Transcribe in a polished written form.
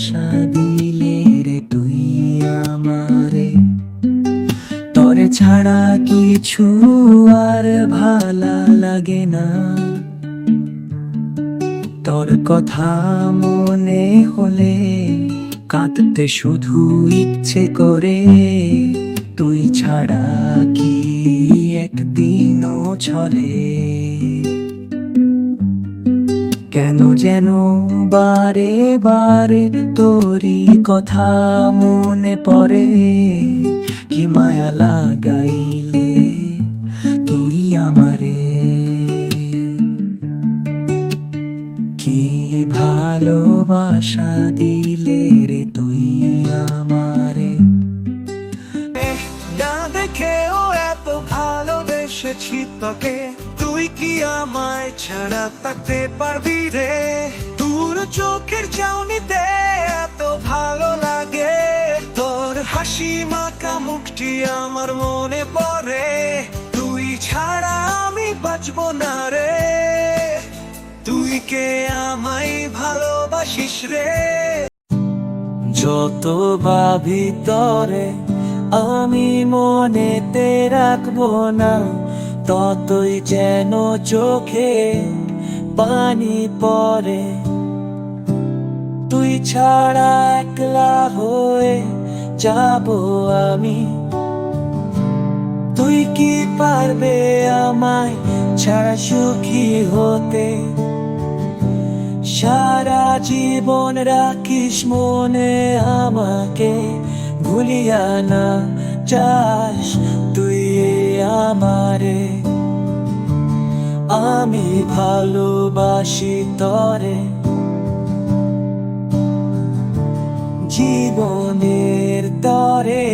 ভালোবাসা দিলে রে তুই আমারে, তোরে ছাড়া কিছু আর ভালা লাগে না। তোর কথা মনে হলে কাঁদতে শুধু ইচ্ছে করে, তুই ছাড়া কি একদিনও চলে। কেন যেন বারে বারে তোরই কথা মনে পড়ে, কি মায়া লাগাইলে তুই আমারে, কি ভালোবাসা দিলে রে তুই আমারে। না দেখেও এত ভালোবেসেছি তোকে, তুই কি আমায় ছাড়া থাকতে পারবি রে? তোর চোখের চাউনিতে এত ভালো লাগে, তোর হাসি মাখা মুখটি আমার মনে পড়ে। তুই ছাড়া আমি বাঁচবো না রে, তুই কে আমায় ভালোবাসিস রে? যত ভাবি তরে আমি মনেতে রাখবো না, ততই যেন চোখে পানি পড়ে। তুই ছাড়া একলা হয়ে যাব আমি, তুই কি পারবে আমায় ছাড়া সুখী হতে? সারা জীবন রাখিস মনে আমাকে, ভুলিয়া না যাস তুই আমারে। আমি ভালোবাসি তরে, জীবনের তরে।